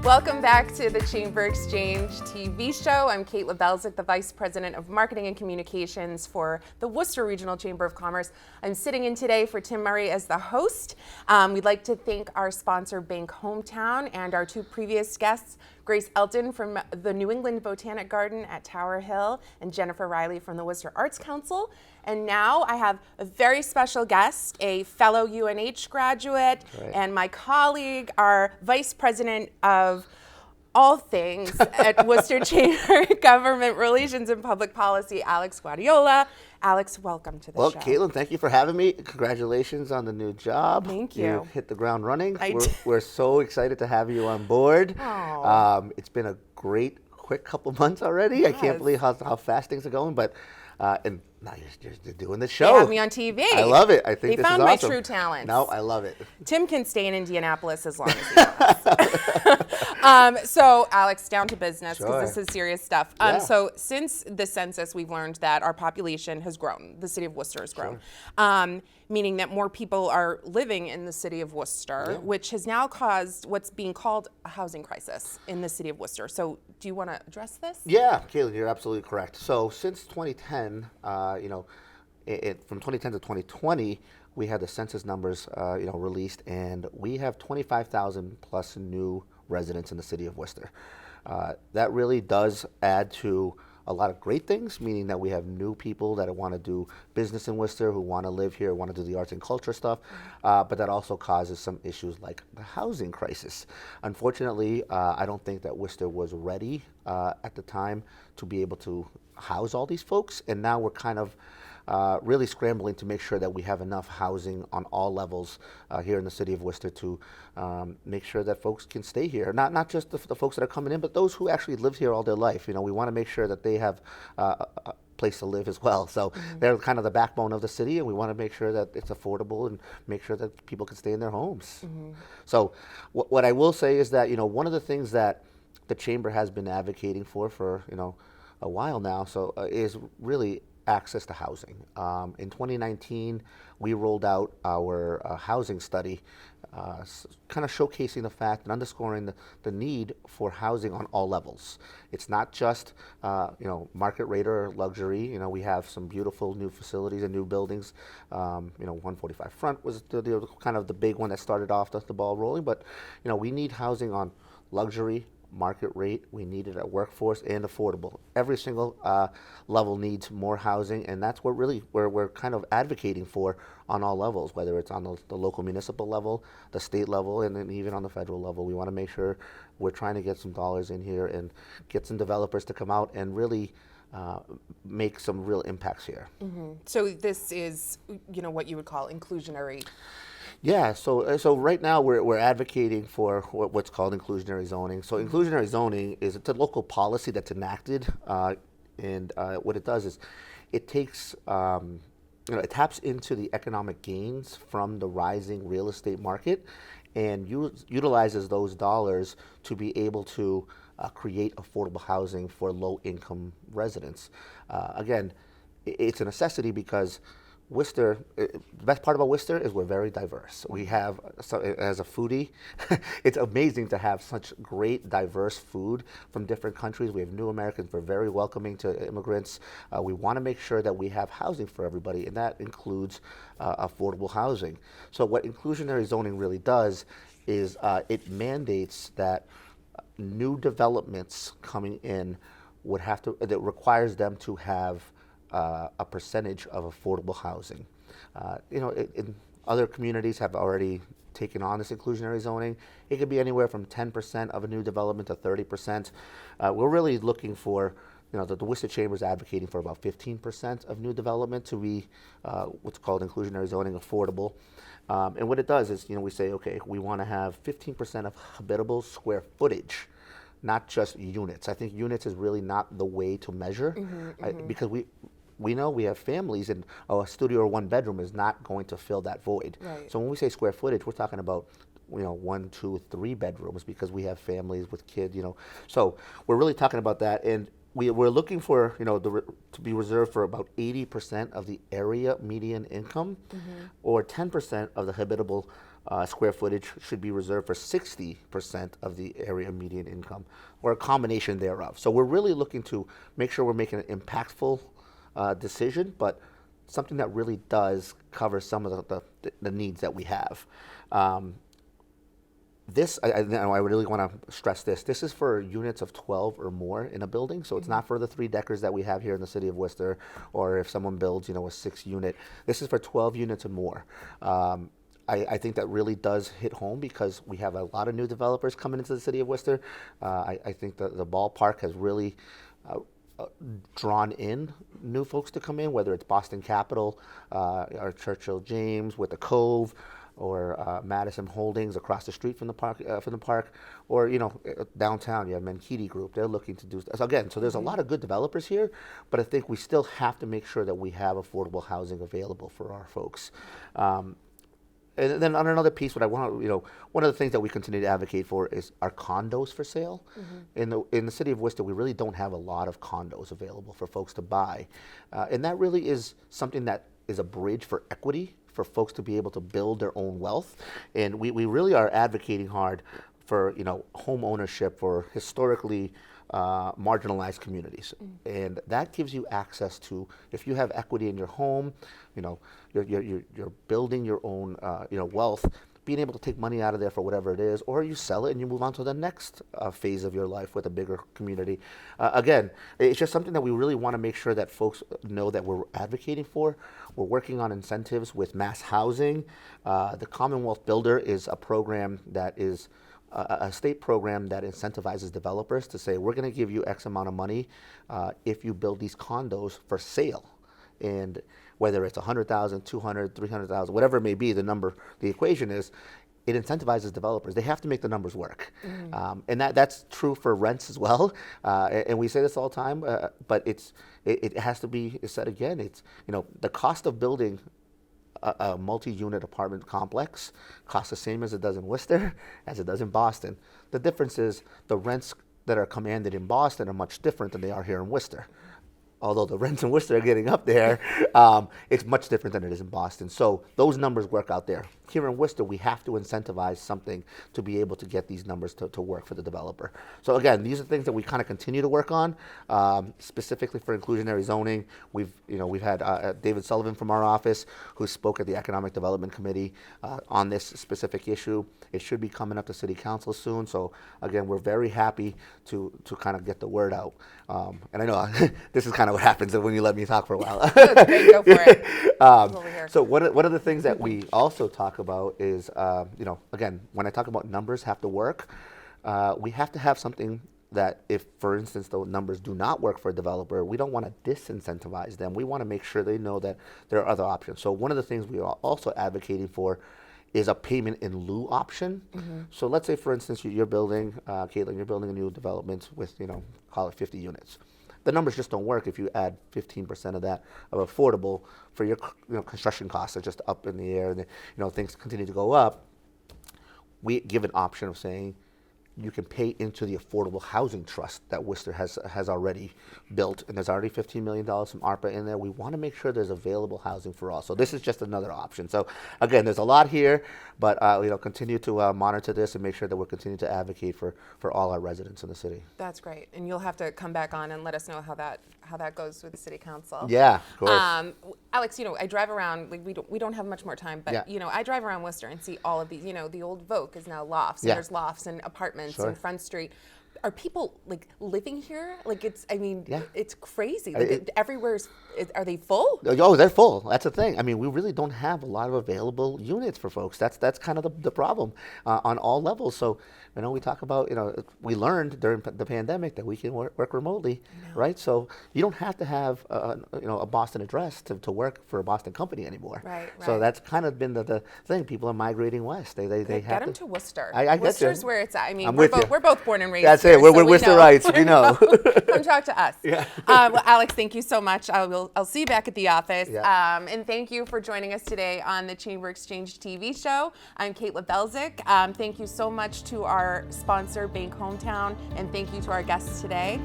Welcome back to the Chamber Exchange TV show. I'm Kate LaBelzik, the Vice President of Marketing and Communications for the Worcester Regional Chamber of Commerce. I'm sitting in today for Tim Murray as the host. We'd like to thank our sponsor, Bank Hometown, and our two previous guests, Grace Elton from the New England Botanic Garden at Tower Hill and Jennifer Riley from the Worcester Arts Council. And now I have a very special guest, a fellow UNH graduate, and my colleague, our Vice President of all things at Worcester Chamber Government Relations and Public Policy, Alex Guardiola. Alex, welcome to the show. Well, Caitlin, thank you for having me. Congratulations on the new job. Thank you. You've hit the ground running. We're so excited to have you on board. It's been a great, quick couple months already. Yes. I can't believe how fast things are going, but and now you're doing the show. They have me on TV. I love it. I think they this is awesome. found my true talents. No, I love it. Tim can stay in Indianapolis as long as he wants. So, Alex, down to business, because this is serious stuff. So, since the census, we've learned that our population has grown. The city of Worcester has grown, meaning that more people are living in the city of Worcester, which has now caused what's being called a housing crisis in the city of Worcester. So, do you want to address this? Yeah, Caitlin, you're absolutely correct. So, since 2010, from 2010 to 2020, we had the census numbers, released, and we have 25,000 plus new residents in the city of Worcester. That really does add to a lot of great things, meaning that we have new people that want to do business in Worcester, who want to live here, want to do the arts and culture stuff, but that also causes some issues like the housing crisis. Unfortunately, I don't think that Worcester was ready at the time to be able to house all these folks, and now we're kind of really scrambling to make sure that we have enough housing on all levels here in the city of Worcester to make sure that folks can stay here. Not just the folks that are coming in, but those who actually live here all their life. We want to make sure that they have a place to live as well. So they're kind of the backbone of the city, and we want to make sure that it's affordable and make sure that people can stay in their homes. So what I will say is that, one of the things that the Chamber has been advocating for a while now, is really access to housing. In 2019, we rolled out our housing study, kind of showcasing the fact and underscoring the need for housing on all levels. It's not just market rate or luxury. We have some beautiful new facilities and new buildings. 145 Front was the kind of the big one that started off the ball rolling, but we need housing on luxury, market rate. We need it at workforce and affordable. Every single level needs more housing, and that's what we're kind of advocating for on all levels, whether it's on the local municipal level, the state level, and then even on the federal level. We want to make sure we're trying to get some dollars in here and get some developers to come out and really make some real impacts here. So this is, what you would call inclusionary. Yeah, so right now we're advocating for what's called inclusionary zoning. So inclusionary zoning is a local policy that's enacted, and what it does is it takes, it taps into the economic gains from the rising real estate market and utilizes those dollars to be able to create affordable housing for low-income residents. Again, it's a necessity because Worcester, the best part about Worcester is we're very diverse. We have, as a foodie, it's amazing to have such great diverse food from different countries. We have new Americans. We're very welcoming to immigrants. We want to make sure that we have housing for everybody, and that includes affordable housing. So what inclusionary zoning really does is it mandates that new developments coming in it requires them to have a percentage of affordable housing. In other communities have already taken on this inclusionary zoning. It could be anywhere from 10% of a new development to 30%. We're really looking for, the Worcester Chamber is advocating for about 15% of new development to be what's called inclusionary zoning affordable. And what it does is, we say, okay, we want to have 15% of habitable square footage, not just units. I think units is really not the way to measure, because we know we have families, and a studio or one bedroom is not going to fill that void. Right. So when we say square footage, we're talking about 1, 2, 3 bedrooms, because we have families with kids. So we're really talking about that. And we're looking for, to be reserved for about 80% of the area median income, or 10% of the habitable square footage should be reserved for 60% of the area median income, or a combination thereof. So we're really looking to make sure we're making an impactful decision, but something that really does cover some of the needs that we have. This, I really want to stress this. This is for units of 12 or more in a building, so it's not for the 3-deckers that we have here in the city of Worcester, or if someone builds, a 6-unit. This is for 12 units and more. I think that really does hit home because we have a lot of new developers coming into the city of Worcester. I think the ballpark has really drawn in new folks to come in, whether it's Boston Capital, or Churchill James with the Cove, or Madison Holdings across the street from the park, or downtown you have Menkiti Group. They're looking to do so again. So there's a lot of good developers here, but I think we still have to make sure that we have affordable housing available for our folks. And then on another piece, what I want to, one of the things that we continue to advocate for is our condos for sale. In the city of Worcester, we really don't have a lot of condos available for folks to buy, and that really is something that is a bridge for equity for folks to be able to build their own wealth. And we really are advocating hard for home ownership for historically marginalized communities, and that gives you access to, if you have equity in your home, you're building your own wealth, being able to take money out of there for whatever it is, or you sell it and you move on to the next phase of your life with a bigger community. Again, it's just something that we really want to make sure that folks know that we're advocating for. We're working on incentives with mass housing. The Commonwealth Builder is a program that is a state program that incentivizes developers to say, we're going to give you X amount of money if you build these condos for sale. And whether it's 100,000, 200, 300,000, whatever it may be, the equation is, it incentivizes developers. They have to make the numbers work. And that's true for rents as well. And we say this all the time, but it has to be said again. It's, the cost of building a multi-unit apartment complex costs the same as it does in Worcester as it does in Boston. The difference is the rents that are commanded in Boston are much different than they are here in Worcester. Although the rents in Worcester are getting up there, it's much different than it is in Boston. So those numbers work out there. Here in Worcester, we have to incentivize something to be able to get these numbers to work for the developer. So again, these are things that we kind of continue to work on, specifically for inclusionary zoning. We've had David Sullivan from our office who spoke at the Economic Development Committee on this specific issue. It should be coming up to City Council soon. So again, we're very happy to kind of get the word out. And I know this is kind of what happens when you let me talk for a while. That's great, go for it. So one of the things that we also talk about is, again, when I talk about numbers have to work, we have to have something that if, for instance, the numbers do not work for a developer, we don't want to disincentivize them. We want to make sure they know that there are other options. So one of the things we are also advocating for is a payment in lieu option. So let's say, for instance, you're building, Caitlin, you're building a new development with, call it 50 units. The numbers just don't work if you add 15% of that of affordable for your construction costs are just up in the air, and things continue to go up. We give an option of saying you can pay into the affordable housing trust that Worcester has already built, and there's already $15 million from ARPA in there. We want to make sure there's available housing for all. So this is just another option. So again, there's a lot here, but continue to monitor this and make sure that we're continuing to advocate for all our residents in the city. That's great, and you'll have to come back on and let us know how that goes with the city council. Yeah, of course. Alex, I drive around. We don't have much more time, but Yeah. I drive around Worcester and see all of these. The old Vogue is now lofts. Yeah. And there's lofts and apartments Sure. in Front Street. Are people living here? Yeah. It's crazy. Everywhere's. Are they full? Oh, they're full. That's the thing. I mean, we really don't have a lot of available units for folks. That's kind of the problem on all levels. So, we talk about, we learned during the pandemic that we can work remotely, right? So you don't have to have, a Boston address to work for a Boston company anymore. Right. So that's kind of been the thing. People are migrating west. They Get have them to Worcester. I get you. Worcester's where it's at. I mean, I'm we're with you. we're both born and raised That's here, it. We're so we Worcesterites. We know. Come talk to us. Yeah. Well, Alex, thank you so much. I'll see you back at the office. Yeah. And thank you for joining us today on the Chamber Exchange TV show. I'm Kate Lebelzik. Thank you so much to our sponsor, Bank Hometown, and thank you to our guests today.